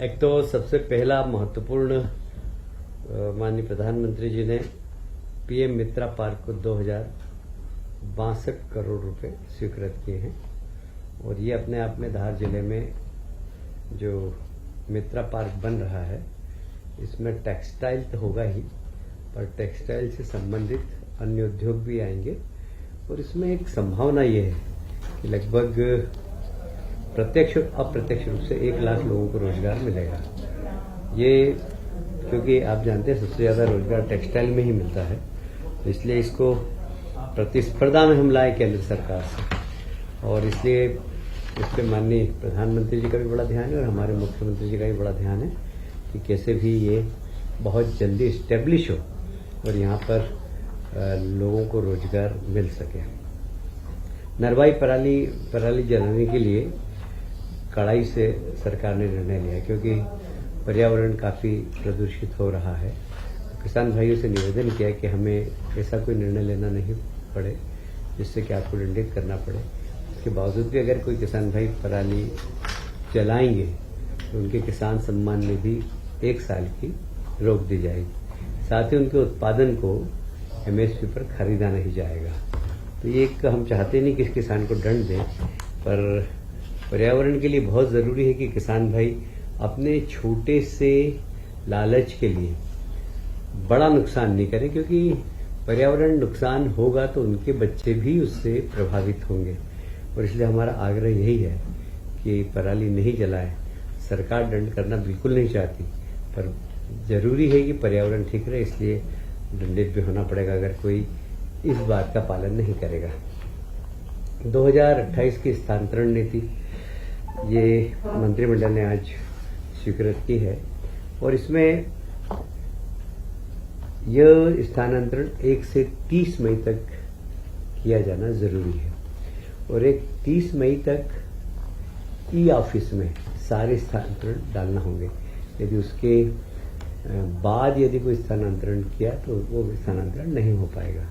एक तो सबसे पहला महत्वपूर्ण माननीय प्रधानमंत्री जी ने पीएम मित्रा पार्क को 2062 करोड़ रुपए स्वीकृत किए हैं और ये अपने आप में धार जिले में जो मित्रा पार्क बन रहा है इसमें टेक्सटाइल तो होगा ही, पर टेक्सटाइल से संबंधित अन्य उद्योग भी आएंगे और इसमें एक संभावना ये है कि लगभग प्रत्यक्ष और अप्रत्यक्ष रूप से 1 लाख लोगों को रोजगार मिलेगा। ये क्योंकि आप जानते हैं सबसे ज्यादा रोजगार टेक्सटाइल में ही मिलता है, तो इसलिए इसको प्रतिस्पर्धा में हम लाए केंद्र सरकार से और इसलिए इस पर माननीय प्रधानमंत्री जी का भी बड़ा ध्यान है और हमारे मुख्यमंत्री जी का भी बड़ा ध्यान है कि कैसे भी ये बहुत जल्दी स्टेब्लिश हो और यहाँ पर लोगों को रोजगार मिल सके। नरवाई पराली जलाने के लिए कड़ाई से सरकार ने निर्णय लिया क्योंकि पर्यावरण काफी प्रदूषित हो रहा है। किसान भाइयों से निवेदन किया कि हमें ऐसा कोई निर्णय लेना नहीं पड़े जिससे कि आपको दंडित करना पड़े। इसके बावजूद भी अगर कोई किसान भाई पराली जलाएंगे तो उनके किसान सम्मान निधि 1 साल की रोक दी जाएगी, साथ ही उनके उत्पादन को एमएसपी पर खरीदा नहीं जाएगा। तो ये एक हम चाहते नहीं कि इस किसान को दंड दें, पर पर्यावरण के लिए बहुत जरूरी है कि किसान भाई अपने छोटे से लालच के लिए बड़ा नुकसान नहीं करें, क्योंकि पर्यावरण नुकसान होगा तो उनके बच्चे भी उससे प्रभावित होंगे और इसलिए हमारा आग्रह यही है कि पराली नहीं जलाएं। सरकार दंड करना बिल्कुल नहीं चाहती, पर जरूरी है कि पर्यावरण ठीक रहे, इसलिए दंडित भी होना पड़ेगा अगर कोई इस बात का पालन नहीं करेगा। 2028 की स्थानांतरण नीति ये मंत्रिमंडल ने आज स्वीकृत की है और इसमें यह स्थानांतरण 1 से 30 मई तक किया जाना जरूरी है और 30 मई तक ई ऑफिस में सारे स्थानांतरण डालना होंगे। यदि उसके बाद यदि कोई स्थानांतरण किया तो वो स्थानांतरण नहीं हो पाएगा।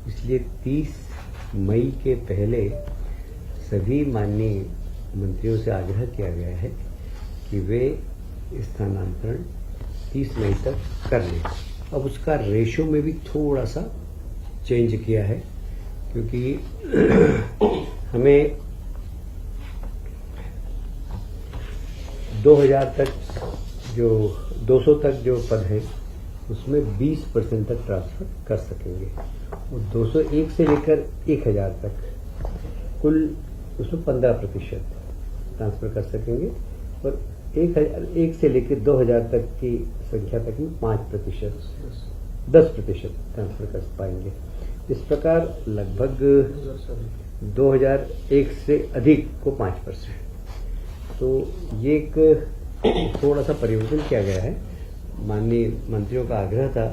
इसलिए 30 मई के पहले सभी माननीय मंत्रियों से आग्रह किया गया है कि वे स्थानांतरण 30 मई तक कर लें। अब उसका रेशो में भी थोड़ा सा चेंज किया है क्योंकि हमें 2000 तक जो 200 तक जो पद है उसमें 20% तक ट्रांसफर कर सकेंगे और 201 से लेकर 1000 तक कुल उसमें 15% ट्रांसफर कर सकेंगे और 1 से लेकर 2000 तक की संख्या तक में 10% ट्रांसफर कर पाएंगे। इस प्रकार लगभग 2001 से अधिक को 5%। तो ये एक थोड़ा सा परिवर्तन किया गया है। माननीय मंत्रियों का आग्रह था,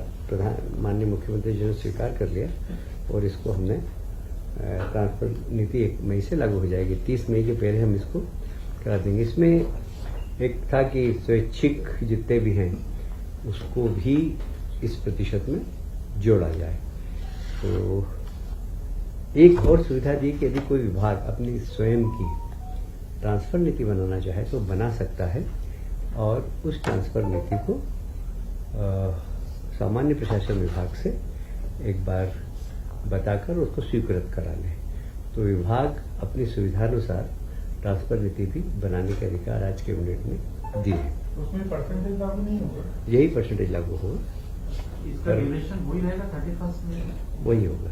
माननीय मुख्यमंत्री जी ने स्वीकार कर लिया और इसको हमने ट्रांसफर नीति 1 मई से लागू हो जाएगी। 30 मई के पहले हम इसको करा देंगे। इसमें एक था कि स्वैच्छिक जितने भी हैं उसको भी इस प्रतिशत में जोड़ा जाए। तो एक और सुविधा दी कि यदि कोई विभाग अपनी स्वयं की ट्रांसफर नीति बनाना चाहे तो बना सकता है और उस ट्रांसफर नीति को सामान्य प्रशासन विभाग से एक बार बताकर उसको स्वीकृत करा ले। तो विभाग अपनी सुविधानुसार ट्रांसफर नीति भी बनाने के अधिकार आज कैबिनेट में दिए। उसमें परसेंटेज लागू नहीं होगा? यही परसेंटेज लागू होगा। इसका ड्यूरेशन वही रहेगा 31 में? वही होगा।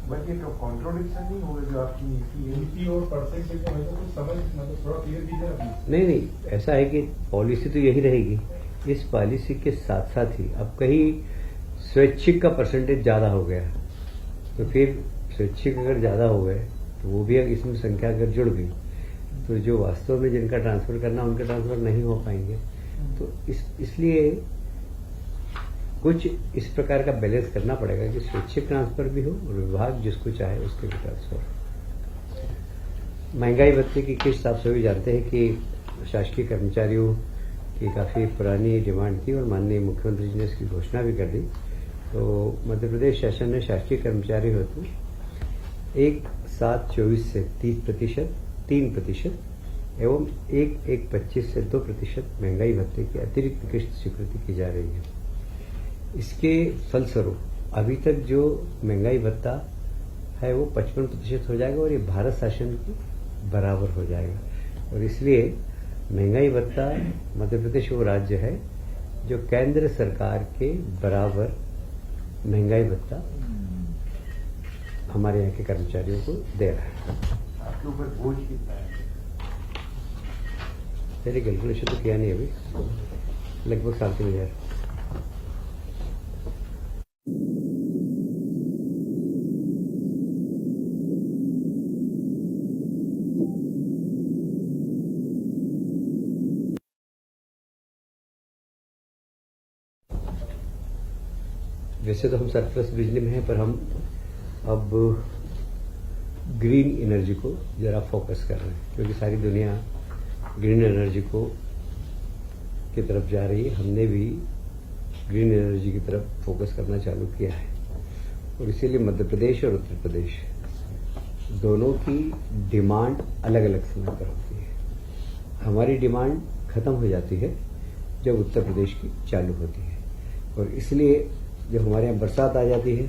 बट ये तो कॉन्ट्रोडिक्शन नहीं होगा जो आपकी नीति और परसेंटेज में तो कुछ समझ मतलब थोड़ा क्लियर कीजिए। नहीं, ऐसा है कि पॉलिसी तो यही रहेगी। इस पॉलिसी के साथ साथ ही अब कहीं स्वैच्छिक का परसेंटेज ज्यादा हो गया तो फिर स्वैच्छिक अगर ज्यादा हो गए तो वो भी इसमें संख्या अगर जुड़ गई तो जो वास्तव में जिनका ट्रांसफर करना उनका ट्रांसफर नहीं हो पाएंगे। तो इसलिए कुछ इस प्रकार का बैलेंस करना पड़ेगा कि स्वैच्छिक ट्रांसफर भी हो और विभाग जिसको चाहे उसके भी ट्रांसफर। महंगाई भत्ते की किस्त आप सभी जानते हैं कि शासकीय कर्मचारियों की काफी पुरानी डिमांड थी और माननीय मुख्यमंत्री जी ने इसकी घोषणा भी कर दी। तो मध्य प्रदेश शासन ने शासकीय कर्मचारी हेतु 1/7/24 से 30% 3% एवं 1.25 से 2% महंगाई भत्ते की अतिरिक्त किस्त स्वीकृति की जा रही है। इसके फलस्वरूप अभी तक जो महंगाई भत्ता है वो 55% हो जाएगा और ये भारत शासन के बराबर हो जाएगा। और इसलिए महंगाई भत्ता मध्य प्रदेश वो राज्य है जो केंद्र सरकार के बराबर महंगाई भत्ता हमारे यहाँ के कर्मचारियों को दे रहा है। आपके ऊपर बोझ कितना है? मेरी कैलकुलेशन तो किया नहीं अभी, लगभग 3,500। वैसे तो हम सरप्लस बिजली में हैं, पर हम अब ग्रीन एनर्जी को जरा फोकस कर रहे हैं, क्योंकि सारी दुनिया ग्रीन एनर्जी को की तरफ जा रही है। हमने भी ग्रीन एनर्जी की तरफ फोकस करना चालू किया है और इसीलिए मध्य प्रदेश और उत्तर प्रदेश दोनों की डिमांड अलग अलग समय पर होती है। हमारी डिमांड खत्म हो जाती है जब उत्तर प्रदेश की चालू होती है, और इसलिए जब हमारे यहाँ बरसात आ जाती है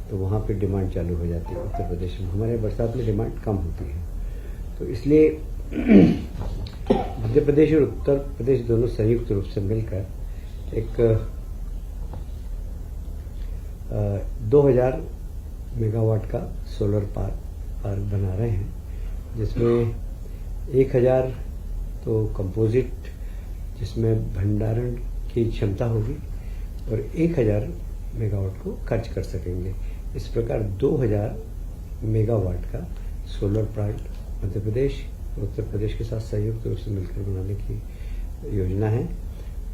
तो वहां पे डिमांड चालू हो जाती है उत्तर प्रदेश में। हमारे बरसात में डिमांड कम होती है, तो इसलिए मध्य प्रदेश और उत्तर प्रदेश दोनों संयुक्त रूप से मिलकर एक 2000 मेगावाट का सोलर पार्क बना रहे हैं, जिसमें 1000 तो कंपोजिट जिसमें भंडारण की क्षमता होगी और 1000 मेगावाट को खर्च कर सकेंगे। इस प्रकार 2000 मेगावाट का सोलर प्लांट मध्य प्रदेश और उत्तर प्रदेश के साथ संयुक्त रूप से मिलकर बनाने की योजना है।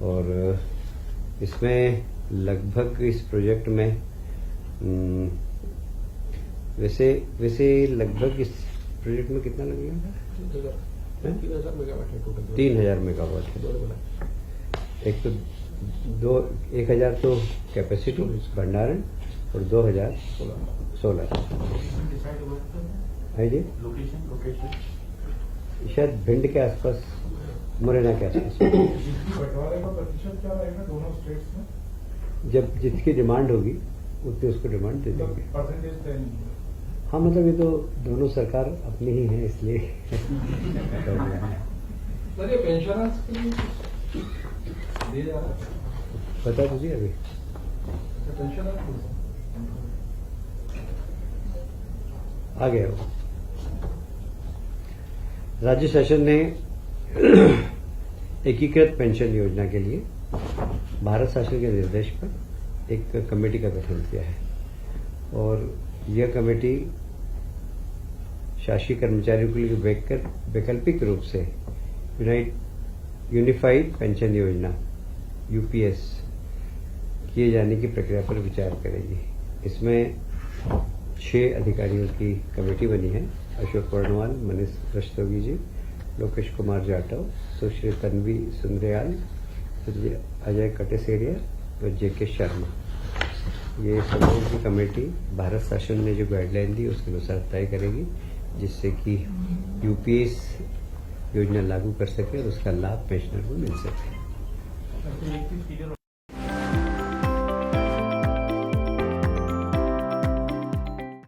और इसमें लगभग इस प्रोजेक्ट में वैसे लगभग इस प्रोजेक्ट में कितना लगेगा? 3,000 मेगावाट है टोटल। 3,000 मेगावाट है। एक तो 1000 तो कैपेसिटी भंडारण और 2000 सोलर है जी। लोकेशन शायद भिंड के आसपास, मुरैना के आसपास। बंटवारे का प्रतिशत क्या रहेगा दोनों स्टेट्स में? जब जिसकी डिमांड होगी उतनी उसको डिमांड दे देंगे। परसेंटेज तय नहीं है। हाँ, मतलब ये तो दोनों सरकार अपनी ही है, इसलिए सर ये पेंशनर्स के लिए दिया जा रहा है? बता दीजिए अभी। पेंशनर आ गया वो। राज्य शासन ने एकीकृत पेंशन योजना के लिए भारत शासन के निर्देश पर एक कमेटी का गठन किया है, और यह कमेटी शासकीय कर्मचारियों के लिए वैकल्पिक रूप से यूनिफाइड पेंशन योजना यूपीएस किए जाने की प्रक्रिया पर विचार करेगी। इसमें 6 अधिकारियों की कमेटी बनी है। अशोक वर्णवाल, मनीष रस्तोगी जी, लोकेश कुमार जाटव, सुश्री तन्वी सुंदरयाल, अजय कटेसेरिया और जेके शर्मा। ये समूह की कमेटी भारत शासन ने जो गाइडलाइन दी उसके अनुसार तय करेगी, जिससे कि यूपीएस योजना लागू कर सके और उसका लाभ पेंशनर को मिल सके।